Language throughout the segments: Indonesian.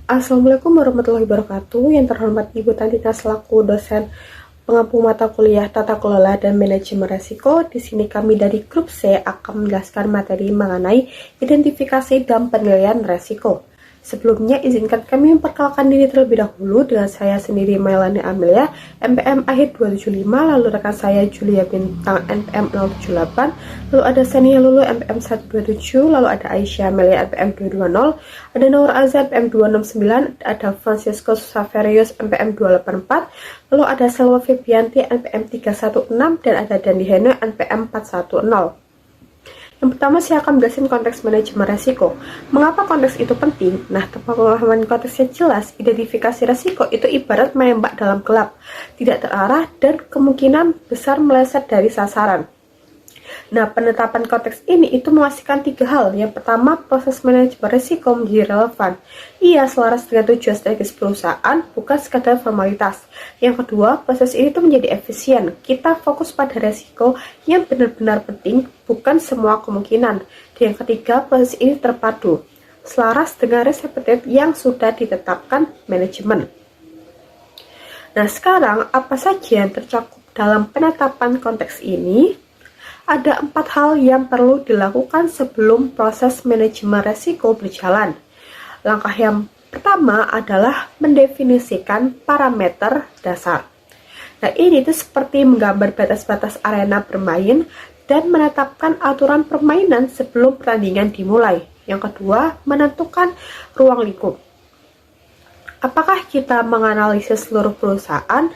Assalamualaikum warahmatullahi wabarakatuh. Yang terhormat Ibu Tantina selaku dosen pengampu mata kuliah Tata Kelola dan Manajemen Resiko. Di sini kami dari grup C akan menjelaskan materi mengenai identifikasi dan penilaian resiko. Sebelumnya, izinkan kami memperkenalkan diri terlebih dahulu dengan saya sendiri Mailani Amelia, MPM akhir 275, lalu rekan saya Julia Bintang NPM 078, lalu ada Sania Lulu MPM 127, lalu ada Aisyah Amelia MPM 220, ada Nur Azhar MPM 269, ada Francisco Saverius MPM 284, lalu ada Selwa Febianti NPM 316, dan ada Dandi Heno NPM 410. Yang pertama, saya akan menjelaskan konteks manajemen resiko. Mengapa konteks itu penting? Nah, tanpa pemahaman konteksnya jelas, identifikasi resiko itu ibarat menembak dalam gelap, tidak terarah dan kemungkinan besar meleset dari sasaran. Nah, penetapan konteks ini itu memastikan 3 hal. Yang pertama, proses manajemen risiko menjadi relevan. Ia selaras dengan tujuan strategis perusahaan, bukan sekadar formalitas. Yang kedua, proses ini tuh menjadi efisien. Kita fokus pada risiko yang benar-benar penting, bukan semua kemungkinan. Dan yang ketiga, proses ini terpadu, selaras dengan risk appetite yang sudah ditetapkan manajemen. Nah, sekarang apa saja yang tercakup dalam penetapan konteks ini? Ada 4 hal yang perlu dilakukan sebelum proses manajemen resiko berjalan. Langkah yang pertama adalah mendefinisikan parameter dasar. Nah, ini tuh seperti menggambar batas-batas arena bermain dan menetapkan aturan permainan sebelum pertandingan dimulai. Yang kedua, menentukan ruang lingkup. Apakah kita menganalisis seluruh perusahaan,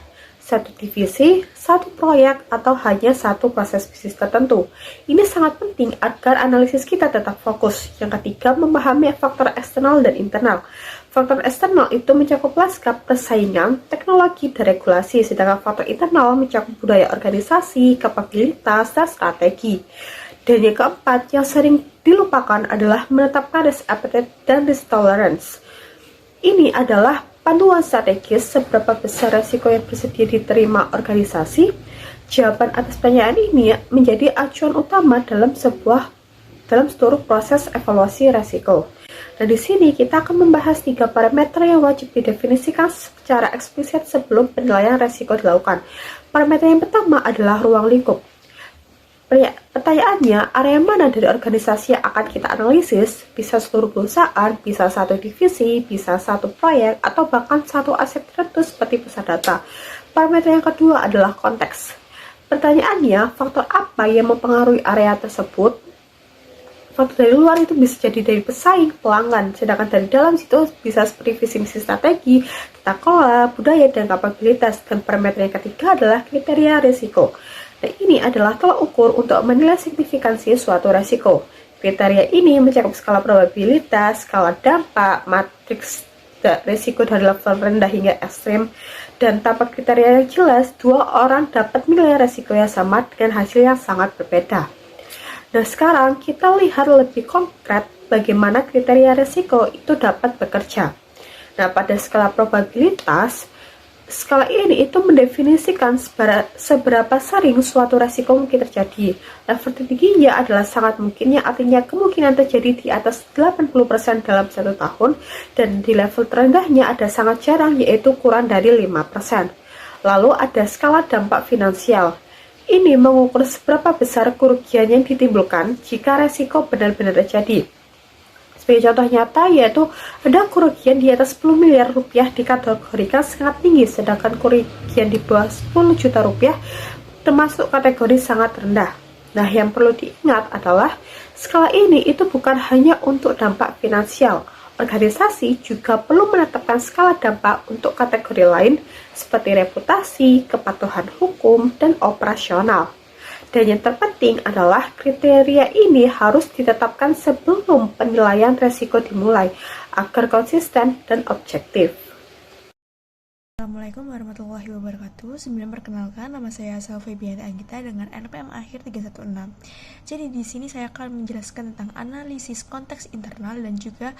satu divisi, satu proyek, atau hanya satu proses bisnis tertentu? Ini sangat penting agar analisis kita tetap fokus. Yang ketiga, memahami faktor eksternal dan internal. Faktor eksternal itu mencakup lanskap persaingan, teknologi, dan regulasi, sedangkan faktor internal mencakup budaya organisasi, kapabilitas, dan strategi. Dan yang keempat, yang sering dilupakan adalah menetapkan risk appetite dan risk tolerance. Ini adalah panduan strategis seberapa besar risiko yang bersedia diterima organisasi. Jawaban atas pertanyaan ini menjadi acuan utama dalam seluruh proses evaluasi risiko. Nah, di sini kita akan membahas 3 parameter yang wajib didefinisikan secara eksplisit sebelum penilaian risiko dilakukan. Parameter yang pertama adalah ruang lingkup. Pertanyaannya, area mana dari organisasi yang akan kita analisis? Bisa seluruh perusahaan, bisa satu divisi, bisa satu proyek, atau bahkan satu aset tertentu seperti pusat data. Parameter yang kedua adalah konteks. Pertanyaannya, faktor apa yang mempengaruhi area tersebut? Faktor dari luar itu bisa jadi dari pesaing, pelanggan, sedangkan dari dalam situ bisa seperti visi misi strategi, tata kelola, budaya, dan kapabilitas. Dan parameter yang ketiga adalah kriteria risiko. Nah, ini adalah tolak ukur untuk menilai signifikansi suatu resiko. Kriteria ini mencakup skala probabilitas, skala dampak, matriks risiko dari level rendah hingga ekstrim, dan tanpa kriteria yang jelas, 2 orang dapat menilai resiko yang sama dengan hasil yang sangat berbeda. Nah, sekarang kita lihat lebih konkret bagaimana kriteria risiko itu dapat bekerja. Nah, pada skala probabilitas, skala ini itu mendefinisikan seberapa sering suatu resiko mungkin terjadi. Level tertingginya adalah sangat mungkin, yang artinya kemungkinan terjadi di atas 80% dalam 1 tahun, dan di level terendahnya ada sangat jarang, yaitu kurang dari 5%. Lalu ada skala dampak finansial. Ini mengukur seberapa besar kerugian yang ditimbulkan jika resiko benar-benar terjadi. Sebagai contoh nyata, yaitu ada kerugian di atas 10 miliar rupiah dikategorikan sangat tinggi, sedangkan kerugian di bawah 10 juta rupiah termasuk kategori sangat rendah. Nah, yang perlu diingat adalah skala ini itu bukan hanya untuk dampak finansial. Organisasi juga perlu menetapkan skala dampak untuk kategori lain seperti reputasi, kepatuhan hukum, dan operasional. Dan yang terpenting adalah kriteria ini harus ditetapkan sebelum penilaian resiko dimulai agar konsisten dan objektif. Assalamualaikum warahmatullahi wabarakatuh. Sebelum perkenalkan, nama saya Selva Febianti Anggita dengan NPM akhir 316. Jadi di sini saya akan menjelaskan tentang analisis konteks internal dan juga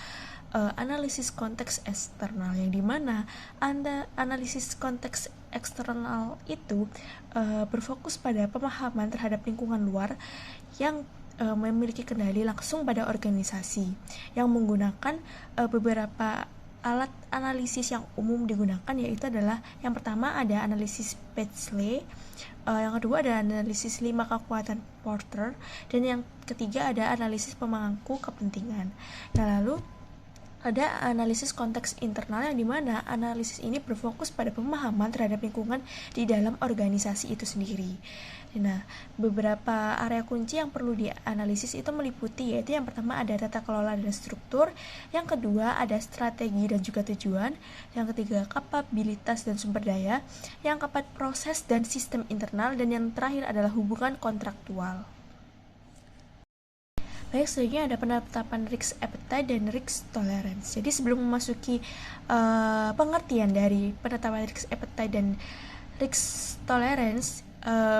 analisis konteks eksternal, yang dimana analisis konteks eksternal itu berfokus pada pemahaman terhadap lingkungan luar yang memiliki kendali langsung pada organisasi, yang menggunakan beberapa alat analisis yang umum digunakan yaitu adalah yang pertama ada analisis Betzley, yang kedua ada analisis 5 kekuatan Porter, dan yang ketiga ada analisis pemangku kepentingan. Nah, lalu ada analisis konteks internal yang dimana analisis ini berfokus pada pemahaman terhadap lingkungan di dalam organisasi itu sendiri. Nah, beberapa area kunci yang perlu dianalisis itu meliputi yaitu yang pertama ada tata kelola dan struktur, yang kedua ada strategi dan juga tujuan, yang ketiga kapabilitas dan sumber daya, yang keempat proses dan sistem internal, dan yang terakhir adalah hubungan kontraktual. Baik, selanjutnya ada penetapan risk appetite dan risk tolerance. Jadi sebelum memasuki pengertian dari penetapan risk appetite dan risk tolerance,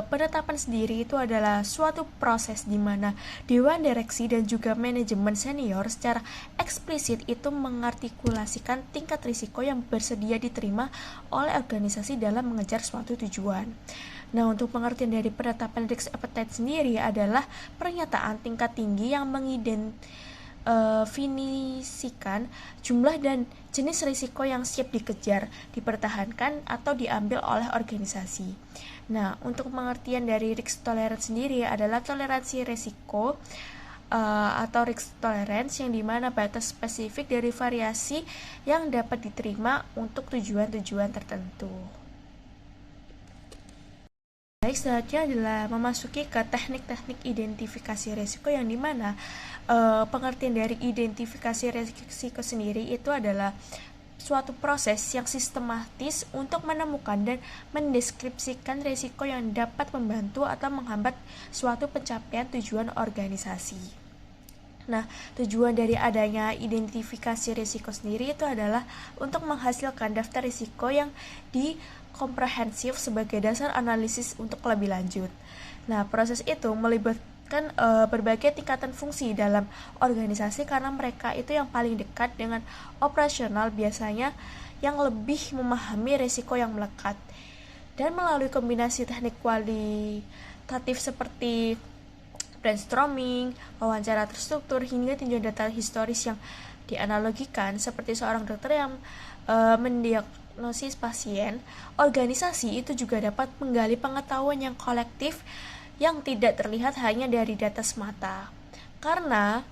penetapan sendiri itu adalah suatu proses di mana dewan direksi dan juga manajemen senior secara eksplisit itu mengartikulasikan tingkat risiko yang bersedia diterima oleh organisasi dalam mengejar suatu tujuan. Nah, untuk pengertian dari penetapan risk appetite sendiri adalah pernyataan tingkat tinggi yang mengidentifikasikan jumlah dan jenis risiko yang siap dikejar, dipertahankan, atau diambil oleh organisasi. Nah, untuk pengertian dari risk tolerance sendiri adalah toleransi risiko atau risk tolerance yang dimana batas spesifik dari variasi yang dapat diterima untuk tujuan-tujuan tertentu. Baik, selanjutnya adalah memasuki ke teknik-teknik identifikasi risiko yang dimana pengertian dari identifikasi risiko sendiri itu adalah suatu proses yang sistematis untuk menemukan dan mendeskripsikan risiko yang dapat membantu atau menghambat suatu pencapaian tujuan organisasi. Nah, tujuan dari adanya identifikasi risiko sendiri itu adalah untuk menghasilkan daftar risiko yang komprehensif sebagai dasar analisis untuk lebih lanjut. Nah, proses itu melibatkan berbagai tingkatan fungsi dalam organisasi karena mereka itu yang paling dekat dengan operasional, biasanya yang lebih memahami risiko yang melekat. Dan melalui kombinasi teknik kualitatif seperti brainstorming, wawancara terstruktur, hingga tinjauan data historis yang dianalogikan seperti seorang dokter yang mendiagnosis pasien, organisasi itu juga dapat menggali pengetahuan yang kolektif yang tidak terlihat hanya dari data semata. Karena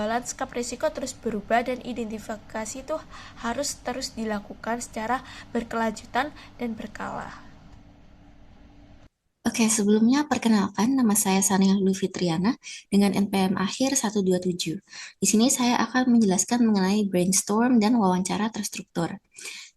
lanskap risiko terus berubah dan identifikasi itu harus terus dilakukan secara berkelanjutan dan berkala. Oke, sebelumnya perkenalkan nama saya Sania Lulu Fitriana dengan NPM akhir 127. Di sini saya akan menjelaskan mengenai brainstorm dan wawancara terstruktur.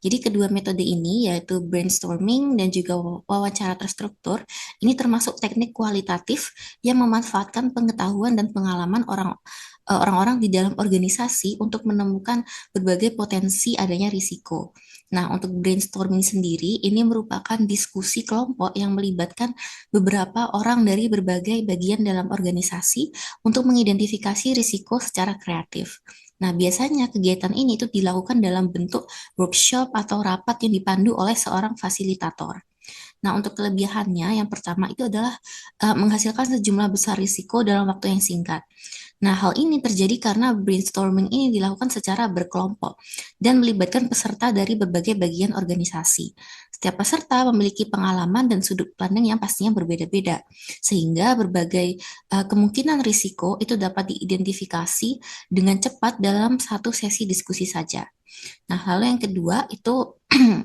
Jadi kedua metode ini yaitu brainstorming dan juga wawancara terstruktur ini termasuk teknik kualitatif yang memanfaatkan pengetahuan dan pengalaman orang-orang di dalam organisasi untuk menemukan berbagai potensi adanya risiko. Nah, untuk brainstorming sendiri ini merupakan diskusi kelompok yang melibatkan beberapa orang dari berbagai bagian dalam organisasi untuk mengidentifikasi risiko secara kreatif. Nah, biasanya kegiatan ini itu dilakukan dalam bentuk workshop atau rapat yang dipandu oleh seorang fasilitator. Nah, untuk kelebihannya, yang pertama itu adalah menghasilkan sejumlah besar risiko dalam waktu yang singkat. Nah, hal ini terjadi karena brainstorming ini dilakukan secara berkelompok dan melibatkan peserta dari berbagai bagian organisasi. Setiap peserta memiliki pengalaman dan sudut pandang yang pastinya berbeda-beda, sehingga berbagai kemungkinan risiko itu dapat diidentifikasi dengan cepat dalam satu sesi diskusi saja. Nah, hal yang kedua itu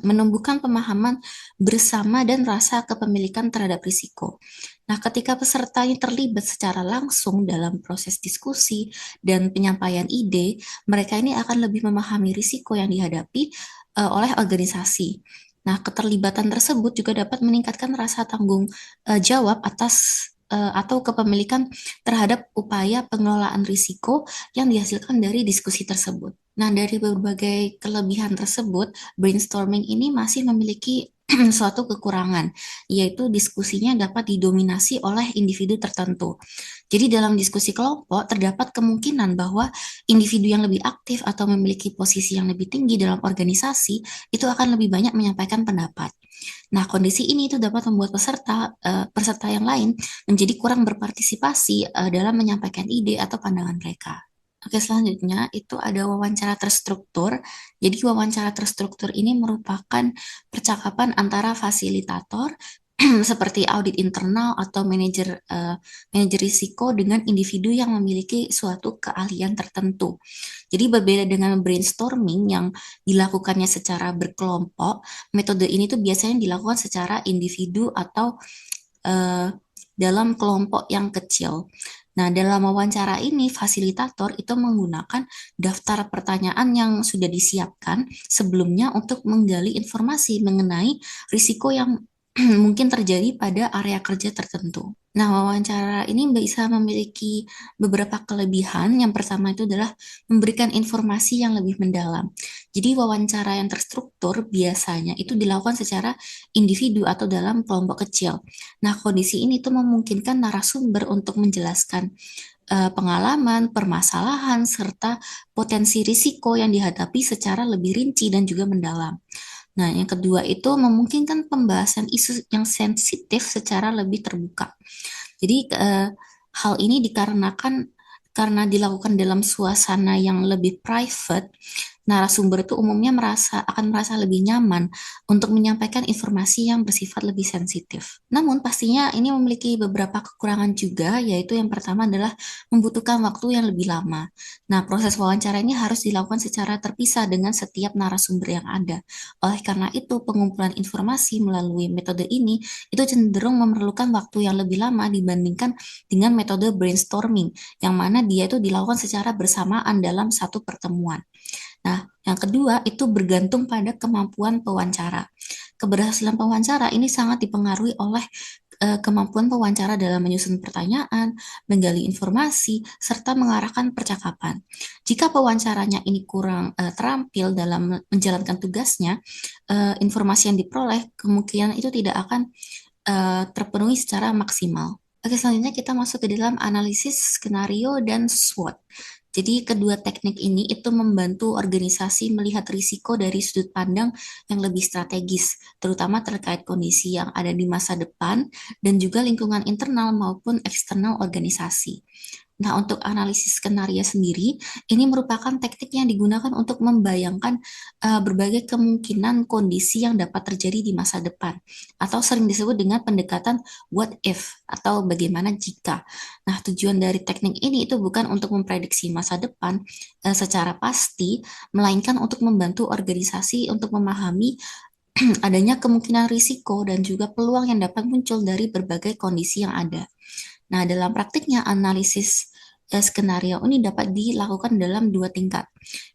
menumbuhkan pemahaman bersama dan rasa kepemilikan terhadap risiko. Nah, ketika peserta ini terlibat secara langsung dalam proses diskusi dan penyampaian ide, mereka ini akan lebih memahami risiko yang dihadapi oleh organisasi. Nah, keterlibatan tersebut juga dapat meningkatkan rasa tanggung jawab atas atau kepemilikan terhadap upaya pengelolaan risiko yang dihasilkan dari diskusi tersebut. Nah, dari berbagai kelebihan tersebut, brainstorming ini masih memiliki suatu kekurangan, yaitu diskusinya dapat didominasi oleh individu tertentu. Jadi dalam diskusi kelompok terdapat kemungkinan bahwa individu yang lebih aktif atau memiliki posisi yang lebih tinggi dalam organisasi itu akan lebih banyak menyampaikan pendapat. Nah, kondisi ini itu dapat membuat peserta yang lain menjadi kurang berpartisipasi dalam menyampaikan ide atau pandangan mereka. Oke, selanjutnya itu ada wawancara terstruktur. Jadi wawancara terstruktur ini merupakan percakapan antara fasilitator seperti audit internal atau manajer risiko dengan individu yang memiliki suatu keahlian tertentu. Jadi berbeda dengan brainstorming yang dilakukannya secara berkelompok, metode ini tuh biasanya dilakukan secara individu atau eh, dalam kelompok yang kecil. Nah, dalam wawancara ini, fasilitator itu menggunakan daftar pertanyaan yang sudah disiapkan sebelumnya untuk menggali informasi mengenai risiko yang mungkin terjadi pada area kerja tertentu. Nah, wawancara ini bisa memiliki beberapa kelebihan. Yang pertama itu adalah memberikan informasi yang lebih mendalam. Jadi, wawancara yang terstruktur biasanya itu dilakukan secara individu atau dalam kelompok kecil. Nah, kondisi ini tuh memungkinkan narasumber untuk menjelaskan pengalaman, permasalahan, serta potensi risiko yang dihadapi secara lebih rinci dan juga mendalam. Nah, yang kedua itu memungkinkan pembahasan isu yang sensitif secara lebih terbuka. Jadi, hal ini dikarenakan karena dilakukan dalam suasana yang lebih private, narasumber itu umumnya akan merasa lebih nyaman untuk menyampaikan informasi yang bersifat lebih sensitif. Namun pastinya ini memiliki beberapa kekurangan juga, yaitu yang pertama adalah membutuhkan waktu yang lebih lama. Nah, proses wawancara ini harus dilakukan secara terpisah dengan setiap narasumber yang ada. Oleh karena itu, pengumpulan informasi melalui metode ini itu cenderung memerlukan waktu yang lebih lama dibandingkan dengan metode brainstorming, yang mana dia itu dilakukan secara bersamaan dalam satu pertemuan. Nah, yang kedua itu bergantung pada kemampuan pewawancara. Keberhasilan pewawancara ini sangat dipengaruhi oleh kemampuan pewawancara dalam menyusun pertanyaan, menggali informasi, serta mengarahkan percakapan. Jika pewawancaranya ini kurang terampil dalam menjalankan tugasnya, informasi yang diperoleh kemungkinan itu tidak akan terpenuhi secara maksimal. Oke, selanjutnya kita masuk ke dalam analisis skenario dan SWOT. Jadi kedua teknik ini itu membantu organisasi melihat risiko dari sudut pandang yang lebih strategis, terutama terkait kondisi yang ada di masa depan dan juga lingkungan internal maupun eksternal organisasi. Nah, untuk analisis skenario sendiri, ini merupakan teknik yang digunakan untuk membayangkan berbagai kemungkinan kondisi yang dapat terjadi di masa depan, atau sering disebut dengan pendekatan what if atau bagaimana jika. Nah, tujuan dari teknik ini itu bukan untuk memprediksi masa depan secara pasti, melainkan untuk membantu organisasi untuk memahami adanya kemungkinan risiko dan juga peluang yang dapat muncul dari berbagai kondisi yang ada. Nah, dalam praktiknya analisis skenario ini dapat dilakukan dalam dua tingkat.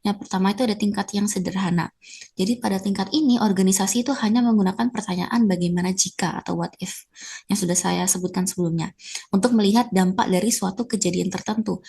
Yang pertama itu ada tingkat yang sederhana. Jadi pada tingkat ini organisasi itu hanya menggunakan pertanyaan bagaimana jika atau what if yang sudah saya sebutkan sebelumnya untuk melihat dampak dari suatu kejadian tertentu.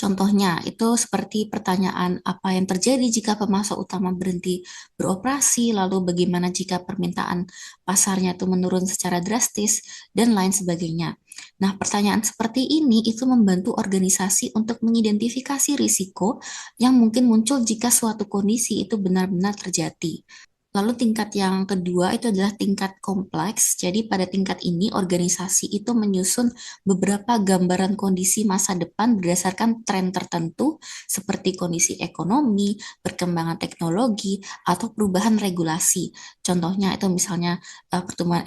Contohnya, itu seperti pertanyaan apa yang terjadi jika pemasok utama berhenti beroperasi, lalu bagaimana jika permintaan pasarnya itu menurun secara drastis, dan lain sebagainya. Nah, pertanyaan seperti ini itu membantu organisasi untuk mengidentifikasi risiko yang mungkin muncul jika suatu kondisi itu benar-benar terjadi. Lalu tingkat yang kedua itu adalah tingkat kompleks. Jadi pada tingkat ini organisasi itu menyusun beberapa gambaran kondisi masa depan berdasarkan tren tertentu seperti kondisi ekonomi, perkembangan teknologi, atau perubahan regulasi. Contohnya itu misalnya pertumbuhan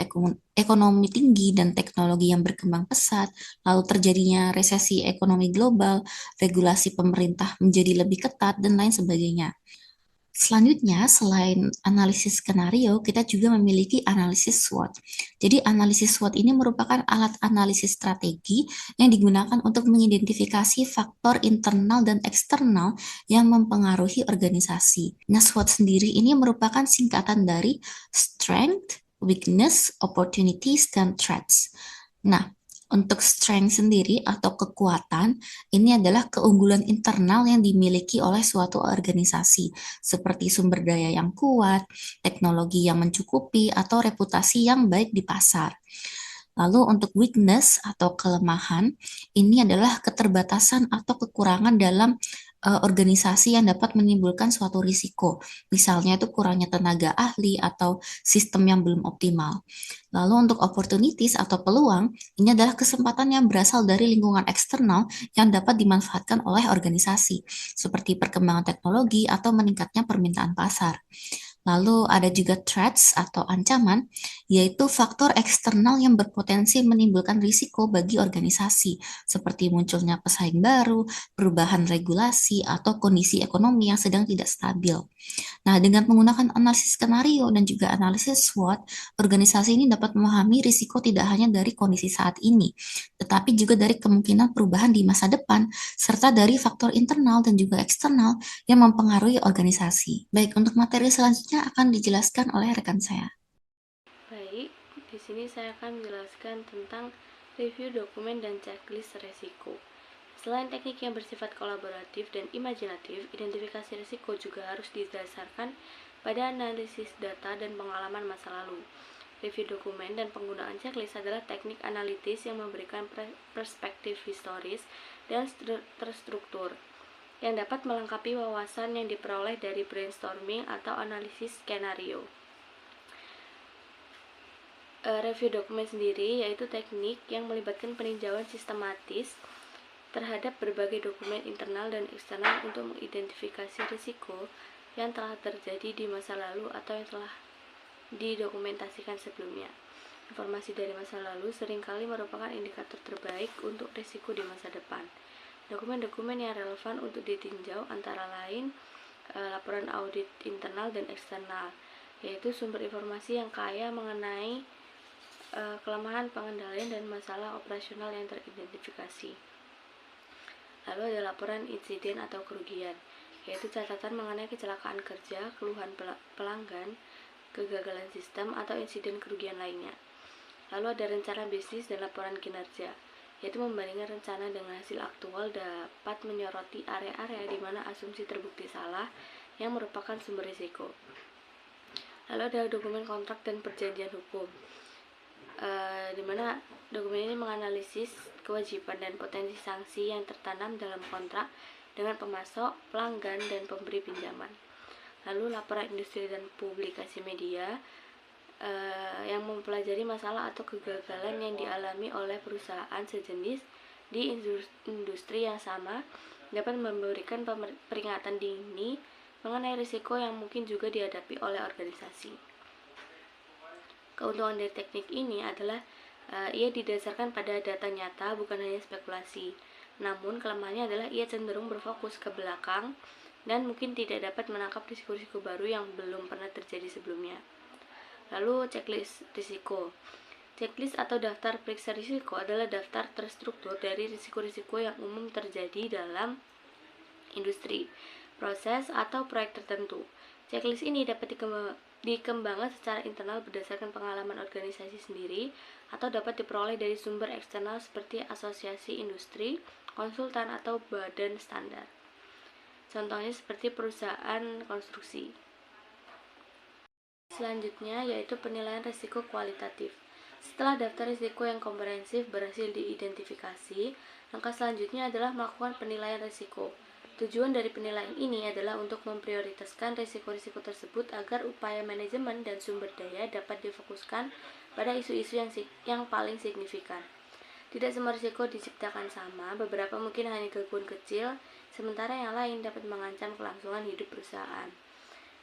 ekonomi tinggi dan teknologi yang berkembang pesat, lalu terjadinya resesi ekonomi global, regulasi pemerintah menjadi lebih ketat, dan lain sebagainya. Selanjutnya, selain analisis skenario, kita juga memiliki analisis SWOT. Jadi, analisis SWOT ini merupakan alat analisis strategi yang digunakan untuk mengidentifikasi faktor internal dan eksternal yang mempengaruhi organisasi. Nah, SWOT sendiri ini merupakan singkatan dari Strength, Weakness, Opportunities, dan Threats. Nah, untuk strength sendiri atau kekuatan, ini adalah keunggulan internal yang dimiliki oleh suatu organisasi, seperti sumber daya yang kuat, teknologi yang mencukupi, atau reputasi yang baik di pasar. Lalu untuk weakness atau kelemahan, ini adalah keterbatasan atau kekurangan dalam organisasi yang dapat menimbulkan suatu risiko. Misalnya itu kurangnya tenaga ahli atau sistem yang belum optimal. Lalu untuk opportunities atau peluang, ini adalah kesempatan yang berasal dari lingkungan eksternal yang dapat dimanfaatkan oleh organisasi, seperti perkembangan teknologi atau meningkatnya permintaan pasar. Lalu ada juga threats atau ancaman, yaitu faktor eksternal yang berpotensi menimbulkan risiko bagi organisasi, seperti munculnya pesaing baru, perubahan regulasi, atau kondisi ekonomi yang sedang tidak stabil. Nah, dengan menggunakan analisis skenario dan juga analisis SWOT, organisasi ini dapat memahami risiko tidak hanya dari kondisi saat ini, tetapi juga dari kemungkinan perubahan di masa depan, serta dari faktor internal dan juga eksternal yang mempengaruhi organisasi. Baik, untuk materi selanjutnya akan dijelaskan oleh rekan saya. Baik, di sini saya akan menjelaskan tentang review dokumen dan checklist resiko. Selain teknik yang bersifat kolaboratif dan imajinatif, identifikasi risiko juga harus didasarkan pada analisis data dan pengalaman masa lalu. Review dokumen dan penggunaan checklist adalah teknik analitis yang memberikan perspektif historis dan terstruktur yang dapat melengkapi wawasan yang diperoleh dari brainstorming atau analisis skenario. Review dokumen sendiri yaitu teknik yang melibatkan peninjauan sistematis terhadap berbagai dokumen internal dan eksternal untuk mengidentifikasi risiko yang telah terjadi di masa lalu atau yang telah didokumentasikan sebelumnya. Informasi dari masa lalu seringkali merupakan indikator terbaik untuk risiko di masa depan. Dokumen-dokumen yang relevan untuk ditinjau antara lain laporan audit internal dan eksternal, yaitu sumber informasi yang kaya mengenai kelemahan pengendalian dan masalah operasional yang teridentifikasi. Lalu ada laporan insiden atau kerugian, yaitu catatan mengenai kecelakaan kerja, keluhan pelanggan, kegagalan sistem, atau insiden kerugian lainnya. Lalu ada rencana bisnis dan laporan kinerja, yaitu membandingkan rencana dengan hasil aktual dapat menyoroti area-area di mana asumsi terbukti salah yang merupakan sumber risiko. Lalu ada dokumen kontrak dan perjanjian hukum, di mana dokumen ini menganalisis kewajiban dan potensi sanksi yang tertanam dalam kontrak dengan pemasok, pelanggan, dan pemberi pinjaman. Lalu laporan industri dan publikasi media yang mempelajari masalah atau kegagalan yang dialami oleh perusahaan sejenis di industri yang sama dapat memberikan peringatan dini mengenai risiko yang mungkin juga dihadapi oleh organisasi. Keuntungan dari teknik ini adalah ia didasarkan pada data nyata, bukan hanya spekulasi. Namun kelemahannya adalah ia cenderung berfokus ke belakang dan mungkin tidak dapat menangkap risiko-risiko baru yang belum pernah terjadi sebelumnya. Lalu checklist risiko. Checklist atau daftar periksa risiko adalah daftar terstruktur dari risiko-risiko yang umum terjadi dalam industri, proses, atau proyek tertentu. Checklist ini dapat dikembangkan secara internal berdasarkan pengalaman organisasi sendiri atau dapat diperoleh dari sumber eksternal seperti asosiasi industri, konsultan, atau badan standar. Contohnya seperti perusahaan konstruksi. Selanjutnya yaitu penilaian risiko kualitatif. Setelah daftar risiko yang komprehensif berhasil diidentifikasi, langkah selanjutnya adalah melakukan penilaian risiko. Tujuan dari penilaian ini adalah untuk memprioritaskan risiko-risiko tersebut agar upaya manajemen dan sumber daya dapat difokuskan pada isu-isu yang paling signifikan. Tidak semua risiko diciptakan sama, beberapa mungkin hanya gangguan kecil, sementara yang lain dapat mengancam kelangsungan hidup perusahaan.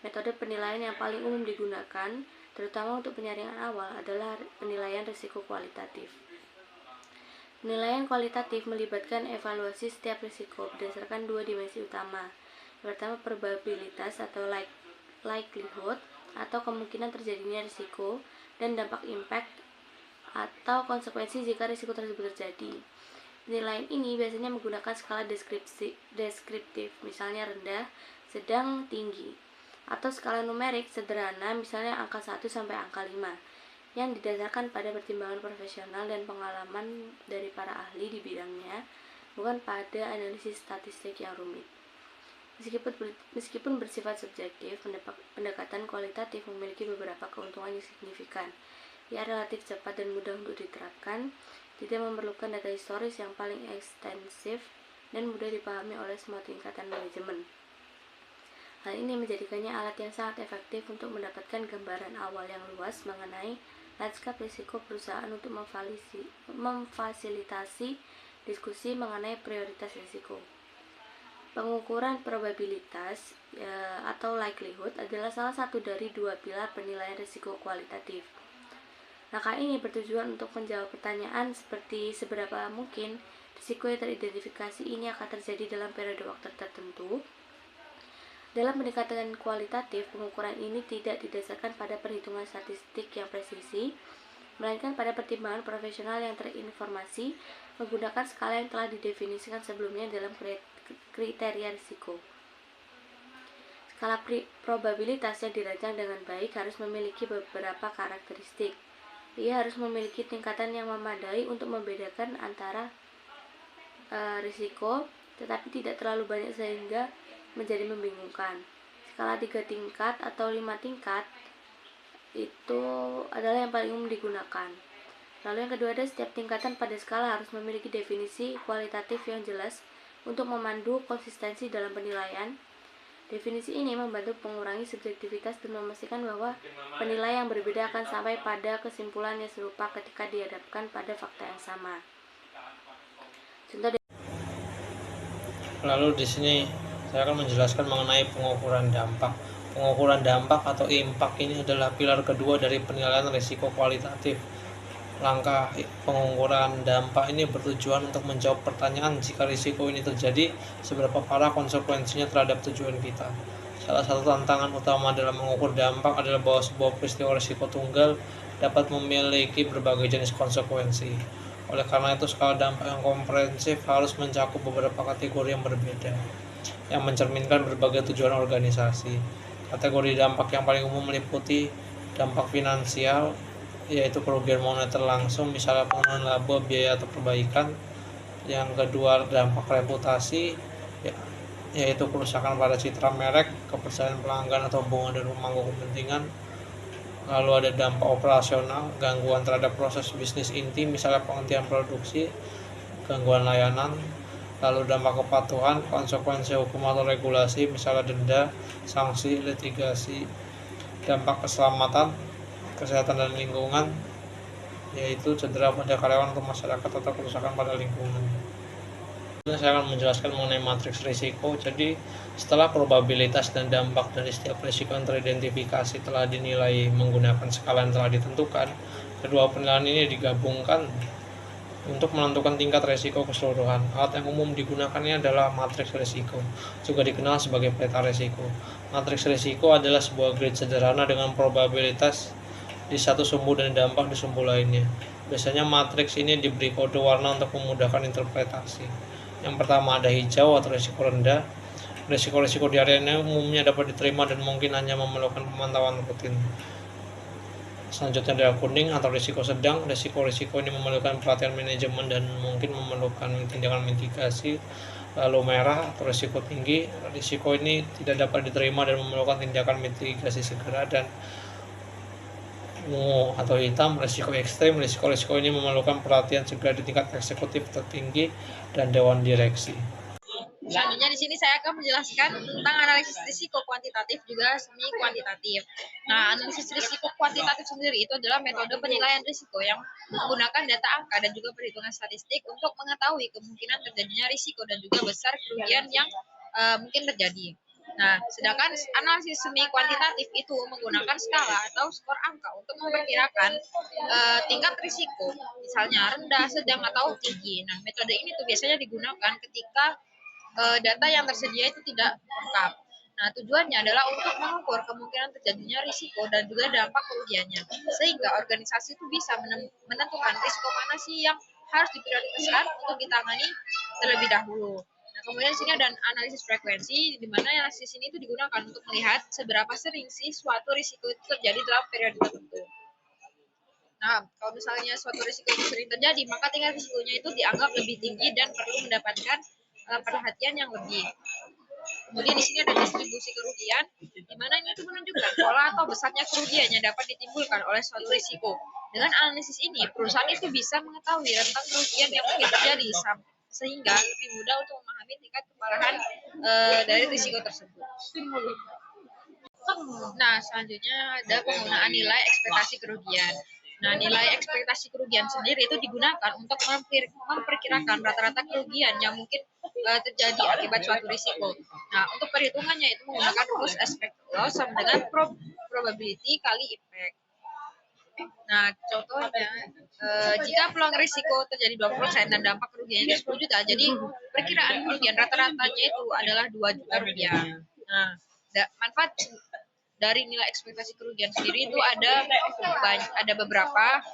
Metode penilaian yang paling umum digunakan, terutama untuk penyaringan awal, adalah penilaian risiko kualitatif. Penilaian kualitatif melibatkan evaluasi setiap risiko berdasarkan dua dimensi utama. Yang pertama, probabilitas atau likelihood atau kemungkinan terjadinya risiko, dan dampak impact atau konsekuensi jika risiko tersebut terjadi. Penilaian ini biasanya menggunakan skala deskriptif, misalnya rendah, sedang, tinggi, atau skala numerik sederhana, misalnya angka 1 sampai angka 5, yang didasarkan pada pertimbangan profesional dan pengalaman dari para ahli di bidangnya, bukan pada analisis statistik yang rumit. Meskipun bersifat subjektif, pendekatan kualitatif memiliki beberapa keuntungan yang signifikan. Ia relatif cepat dan mudah untuk diterapkan, tidak memerlukan data historis yang paling ekstensif, dan mudah dipahami oleh semua tingkatan manajemen. Hal ini menjadikannya alat yang sangat efektif untuk mendapatkan gambaran awal yang luas mengenai lanskap risiko perusahaan untuk memfasilitasi diskusi mengenai prioritas risiko. Pengukuran probabilitas atau likelihood adalah salah satu dari dua pilar penilaian risiko kualitatif. Langkah ini bertujuan untuk menjawab pertanyaan seperti seberapa mungkin risiko yang teridentifikasi ini akan terjadi dalam periode waktu tertentu. Dalam pendekatan kualitatif, pengukuran ini tidak didasarkan pada perhitungan statistik yang presisi, melainkan pada pertimbangan profesional yang terinformasi menggunakan skala yang telah didefinisikan sebelumnya dalam kriteria risiko. Skala probabilitas yang dirancang dengan baik harus memiliki beberapa karakteristik. Ia harus memiliki tingkatan yang memadai untuk membedakan antara risiko, tetapi tidak terlalu banyak sehingga menjadi membingungkan. Skala 3 tingkat atau 5 tingkat itu adalah yang paling umum digunakan. Lalu yang kedua ada setiap tingkatan pada skala harus memiliki definisi kualitatif yang jelas untuk memandu konsistensi dalam penilaian. Definisi ini membantu mengurangi subjektivitas dan memastikan bahwa penilaian yang berbeda akan sampai pada kesimpulan yang serupa ketika dihadapkan pada fakta yang sama. Contoh. Lalu di sini saya akan menjelaskan mengenai pengukuran dampak. Pengukuran dampak atau impact ini adalah pilar kedua dari penilaian risiko kualitatif. Langkah pengukuran dampak ini bertujuan untuk menjawab pertanyaan jika risiko ini terjadi, seberapa parah konsekuensinya terhadap tujuan kita. Salah satu tantangan utama dalam mengukur dampak adalah bahwa sebuah peristiwa risiko tunggal dapat memiliki berbagai jenis konsekuensi. Oleh karena itu, skala dampak yang komprehensif harus mencakup beberapa kategori yang berbeda, yang mencerminkan berbagai tujuan organisasi. Kategori dampak yang paling umum meliputi dampak finansial, yaitu kerugian moneter langsung, misalnya penurunan laba, biaya atau perbaikan. Yang kedua, dampak reputasi, yaitu kerusakan pada citra merek, kepercayaan pelanggan atau hubungan dengan pemangku kepentingan. Lalu ada dampak operasional, gangguan terhadap proses bisnis inti, misalnya penghentian produksi, gangguan layanan. Lalu dampak kepatuhan, konsekuensi hukum atau regulasi, misalnya denda, sanksi, litigasi. Dampak keselamatan, kesehatan dan lingkungan, yaitu cedera pada karyawan atau masyarakat atau kerusakan pada lingkungan. Saya akan menjelaskan mengenai matriks risiko. Jadi setelah probabilitas dan dampak dari setiap risiko yang teridentifikasi telah dinilai menggunakan skala yang telah ditentukan, kedua penilaian ini digabungkan untuk menentukan tingkat risiko keseluruhan. Alat yang umum digunakannya adalah matriks risiko, juga dikenal sebagai peta risiko. Matriks risiko adalah sebuah grid sederhana dengan probabilitas di satu sumbu dan dampak di sumbu lainnya. Biasanya matriks ini diberi kode warna untuk memudahkan interpretasi. Yang pertama ada hijau atau risiko rendah. Risiko-risiko di area ini umumnya dapat diterima dan mungkin hanya memerlukan pemantauan rutin. Selanjutnya adalah kuning atau risiko sedang. Risiko-risiko ini memerlukan perhatian manajemen dan mungkin memerlukan tindakan mitigasi. Lalu merah atau risiko tinggi. Risiko ini tidak dapat diterima dan memerlukan tindakan mitigasi segera. Dan ungu atau hitam, risiko ekstrem. Risiko-risiko ini memerlukan perhatian segera di tingkat eksekutif tertinggi dan dewan direksi. Selanjutnya di sini saya akan menjelaskan tentang analisis risiko kuantitatif juga semi kuantitatif. Nah, analisis risiko kuantitatif sendiri itu adalah metode penilaian risiko yang menggunakan data angka dan juga perhitungan statistik untuk mengetahui kemungkinan terjadinya risiko dan juga besar kerugian yang mungkin terjadi. Nah, sedangkan analisis semi kuantitatif itu menggunakan skala atau skor angka untuk memperkirakan tingkat risiko, misalnya rendah, sedang, atau tinggi. Nah, metode ini tuh biasanya digunakan ketika data yang tersedia itu tidak lengkap. Nah, tujuannya adalah untuk mengukur kemungkinan terjadinya risiko dan juga dampak kerugiannya, sehingga organisasi itu bisa menentukan risiko mana sih yang harus diprioritaskan untuk ditangani terlebih dahulu. Nah, kemudian di sini ada analisis frekuensi, di mana analisis ini itu digunakan untuk melihat seberapa sering sih suatu risiko itu terjadi dalam periode tertentu. Nah, kalau misalnya suatu risiko itu sering terjadi, maka tingkat risikonya itu dianggap lebih tinggi dan perlu mendapatkan perhatian yang lebih. Kemudian di sini ada distribusi kerugian, di mana ini itu menunjukkan pola atau besarnya kerugian yang dapat ditimbulkan oleh suatu risiko. Dengan analisis ini, perusahaan itu bisa mengetahui rentang kerugian yang mungkin terjadi, sehingga lebih mudah untuk memahami mengalami tingkat keparahan dari risiko tersebut. Nah, selanjutnya ada penggunaan nilai ekspektasi kerugian. Nah, nilai ekspektasi kerugian sendiri itu digunakan untuk memperkirakan rata-rata kerugian yang mungkin terjadi akibat suatu risiko. Nah, untuk perhitungannya itu menggunakan rumus expected loss sama dengan probability kali impact. Nah, contohnya, jika peluang risiko terjadi 20% dan dampak kerugiannya 10 juta, jadi perkiraan kerugian rata-ratanya itu adalah 2 juta rupiah. Nah, manfaat dari nilai ekspektasi kerugian sendiri itu ada beberapa.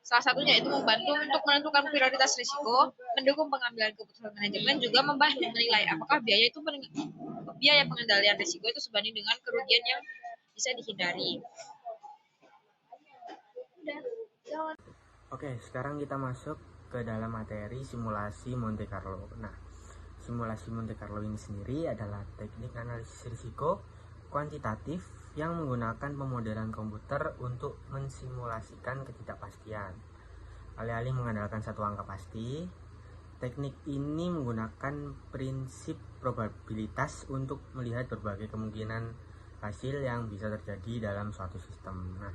Salah satunya itu membantu untuk menentukan prioritas risiko, mendukung pengambilan keputusan manajemen, juga membantu menilai apakah biaya pengendalian risiko itu sebanding dengan kerugian yang bisa dihindari. Oke, sekarang kita masuk ke dalam materi simulasi Monte Carlo. Nah, simulasi Monte Carlo ini sendiri adalah teknik analisis risiko kuantitatif yang menggunakan pemodelan komputer untuk mensimulasikan ketidakpastian. Alih-alih mengandalkan satu angka pasti, teknik ini menggunakan prinsip probabilitas untuk melihat berbagai kemungkinan hasil yang bisa terjadi dalam suatu sistem. Nah,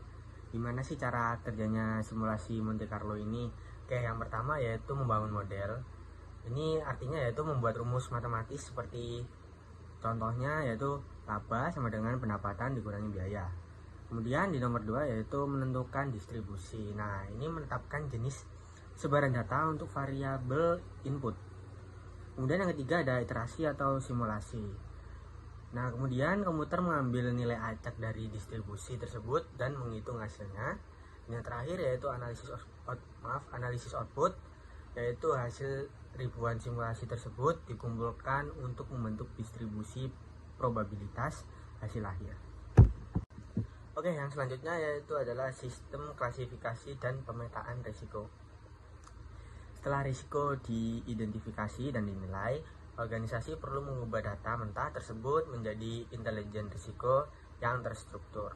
gimana sih cara kerjanya simulasi Monte Carlo ini? Yang pertama yaitu membangun model. Ini artinya yaitu membuat rumus matematis seperti contohnya yaitu laba sama dengan pendapatan dikurangi biaya. Kemudian di nomor 2 yaitu menentukan distribusi. Nah, ini menetapkan jenis sebaran data untuk variabel input. Kemudian yang ketiga ada iterasi atau simulasi. Nah, kemudian komputer mengambil nilai acak dari distribusi tersebut dan menghitung hasilnya. Yang terakhir yaitu analisis output, yaitu hasil ribuan simulasi tersebut dikumpulkan untuk membentuk distribusi probabilitas hasil akhir. Oke, yang selanjutnya yaitu adalah sistem klasifikasi dan pemetaan risiko. Setelah risiko diidentifikasi dan dinilai, organisasi perlu mengubah data mentah tersebut menjadi intelijen risiko yang terstruktur.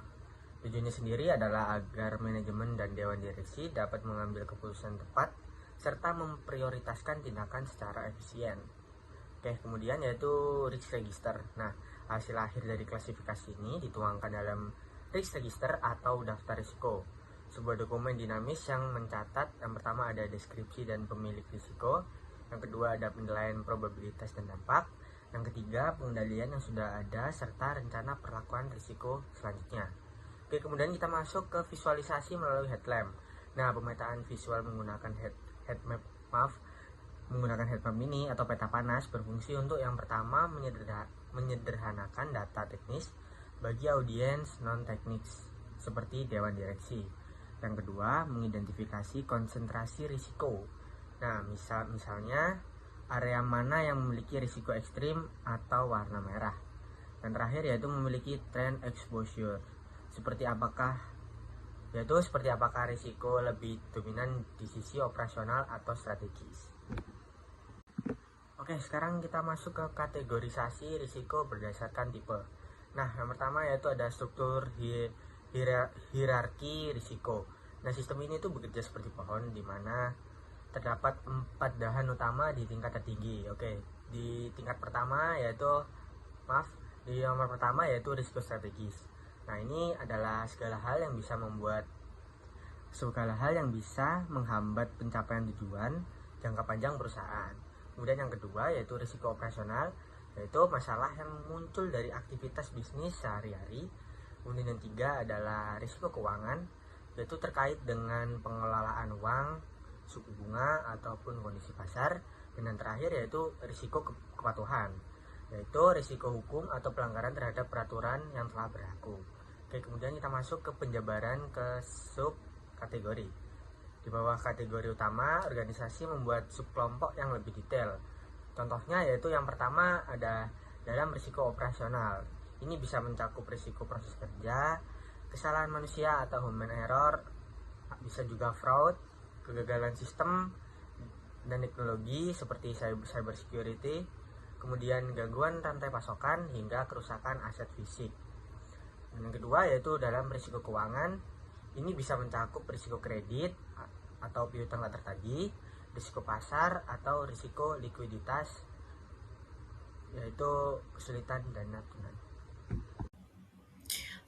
Tujuannya sendiri adalah agar manajemen dan dewan direksi dapat mengambil keputusan tepat serta memprioritaskan tindakan secara efisien. Oke, kemudian yaitu risk register. Nah, hasil akhir dari klasifikasi ini dituangkan dalam risk register atau daftar risiko, sebuah dokumen dinamis yang mencatat yang pertama ada deskripsi dan pemilik risiko, yang kedua ada penilaian probabilitas dan dampak, yang ketiga pengendalian yang sudah ada serta rencana perlakuan risiko selanjutnya. Oke, kemudian kita masuk ke visualisasi melalui headlamp. Nah, pemetaan visual menggunakan menggunakan headmap ini atau peta panas berfungsi untuk yang pertama menyederhanakan data teknis bagi audiens non-teknis seperti dewan direksi. Yang kedua, mengidentifikasi konsentrasi risiko. Nah, misalnya area mana yang memiliki risiko ekstrim atau warna merah. Dan terakhir yaitu memiliki trend exposure. Seperti apakah risiko lebih dominan di sisi operasional atau strategis. Oke, sekarang kita masuk ke kategorisasi risiko berdasarkan tipe. Nah, yang pertama yaitu ada struktur hierarki risiko. Nah, sistem ini tuh bekerja seperti pohon di mana terdapat 4 dahan utama di tingkat tertinggi. Oke, di tingkat pertama di nomor pertama yaitu risiko strategis. Nah, ini adalah segala hal yang bisa menghambat pencapaian tujuan jangka panjang perusahaan. Kemudian yang kedua yaitu risiko operasional, yaitu masalah yang muncul dari aktivitas bisnis sehari-hari. Kemudian yang tiga adalah risiko keuangan, yaitu terkait dengan pengelolaan uang, suku bunga, ataupun kondisi pasar. Dan yang terakhir yaitu risiko kepatuhan, yaitu risiko hukum atau pelanggaran terhadap peraturan yang telah berlaku. Oke, kemudian kita masuk ke penjabaran ke sub kategori. Di bawah kategori utama, organisasi membuat subkelompok yang lebih detail. Contohnya yaitu yang pertama ada dalam risiko operasional. Ini bisa mencakup risiko proses kerja, kesalahan manusia atau human error, bisa juga fraud, kegagalan sistem dan teknologi seperti cyber security, kemudian gangguan rantai pasokan hingga kerusakan aset fisik. Dan yang kedua yaitu dalam risiko keuangan, ini bisa mencakup risiko kredit atau piutang tak tertagih, risiko pasar atau risiko likuiditas, yaitu kesulitan dana tunai.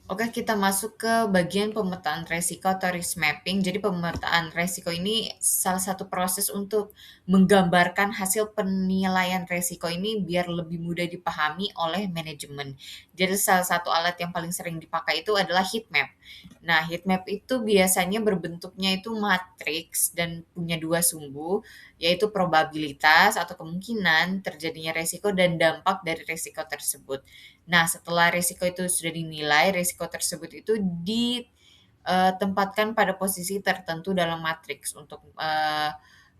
Oke, kita masuk ke bagian pemetaan resiko atau risk mapping. Jadi pemetaan resiko ini salah satu proses untuk menggambarkan hasil penilaian resiko ini biar lebih mudah dipahami oleh manajemen. Jadi salah satu alat yang paling sering dipakai itu adalah heat map. Nah, heat map itu biasanya berbentuknya itu matriks dan punya dua sumbu, yaitu probabilitas atau kemungkinan terjadinya resiko dan dampak dari resiko tersebut. Nah, setelah risiko itu sudah dinilai, risiko tersebut itu ditempatkan pada posisi tertentu dalam matriks untuk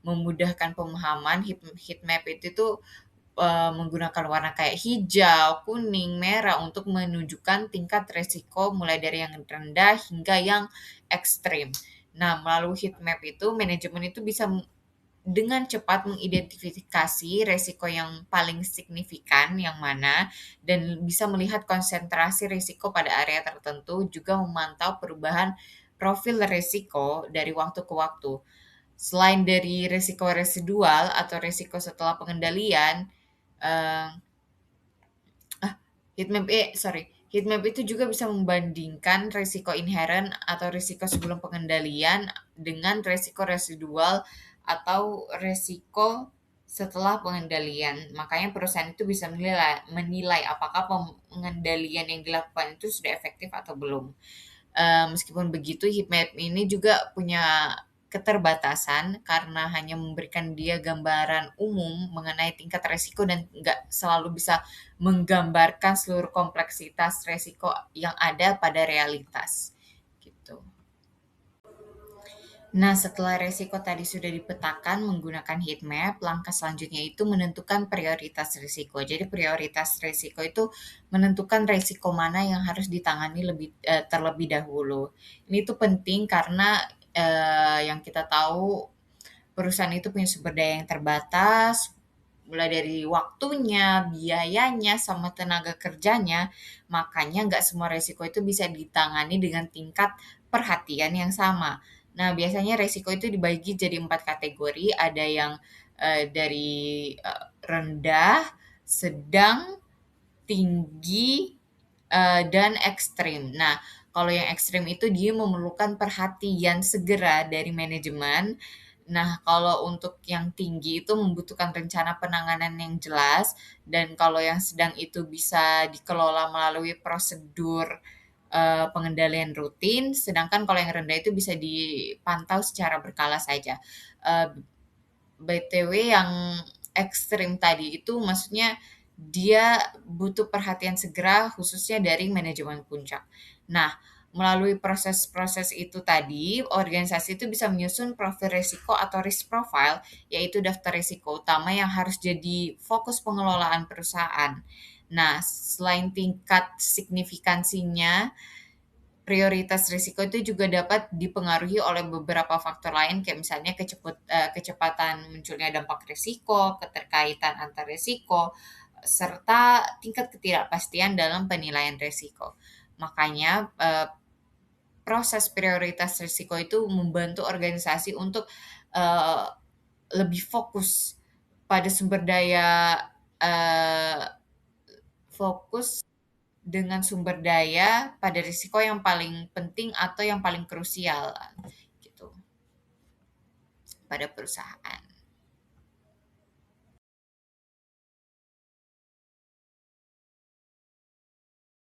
memudahkan pemahaman. Heat map itu tuh menggunakan warna kayak hijau, kuning, merah untuk menunjukkan tingkat risiko mulai dari yang rendah hingga yang ekstrim. Nah, melalui heat map itu manajemen itu bisa dengan cepat mengidentifikasi resiko yang paling signifikan yang mana dan bisa melihat konsentrasi risiko pada area tertentu, juga memantau perubahan profil risiko dari waktu ke waktu. Selain dari risiko residual atau risiko setelah pengendalian, eh, heatmap itu juga bisa membandingkan risiko inherent atau risiko sebelum pengendalian dengan risiko residual atau risiko setelah pengendalian. Makanya perusahaan itu bisa menilai apakah pengendalian yang dilakukan itu sudah efektif atau belum. Meskipun begitu, heatmap ini juga punya keterbatasan karena hanya memberikan dia gambaran umum mengenai tingkat resiko dan nggak selalu bisa menggambarkan seluruh kompleksitas resiko yang ada pada realitas. Gitu. Nah, setelah resiko tadi sudah dipetakan menggunakan heat map, langkah selanjutnya itu menentukan prioritas risiko. Jadi prioritas risiko itu menentukan risiko mana yang harus ditangani terlebih dahulu. Ini tuh penting karena yang kita tahu perusahaan itu punya sumber daya yang terbatas, mulai dari waktunya, biayanya, sama tenaga kerjanya. Makanya nggak semua resiko itu bisa ditangani dengan tingkat perhatian yang sama. Nah, biasanya resiko itu dibagi jadi 4 kategori. Ada yang dari rendah, sedang, tinggi, dan ekstrim. Nah, kalau yang ekstrim itu dia memerlukan perhatian segera dari manajemen. Nah, kalau untuk yang tinggi itu membutuhkan rencana penanganan yang jelas, dan kalau yang sedang itu bisa dikelola melalui prosedur pengendalian rutin, sedangkan kalau yang rendah itu bisa dipantau secara berkala saja. BTW yang ekstrim tadi itu maksudnya dia butuh perhatian segera khususnya dari manajemen puncak. Nah, melalui proses-proses itu tadi, organisasi itu bisa menyusun profil risiko atau risk profile, yaitu daftar risiko utama yang harus jadi fokus pengelolaan perusahaan. Nah, selain tingkat signifikansinya, prioritas risiko itu juga dapat dipengaruhi oleh beberapa faktor lain kayak misalnya kecepatan munculnya dampak risiko, keterkaitan antar risiko, serta tingkat ketidakpastian dalam penilaian risiko. Makanya proses prioritas risiko itu membantu organisasi untuk lebih fokus pada sumber daya fokus dengan sumber daya pada risiko yang paling penting atau yang paling krusial gitu pada perusahaan.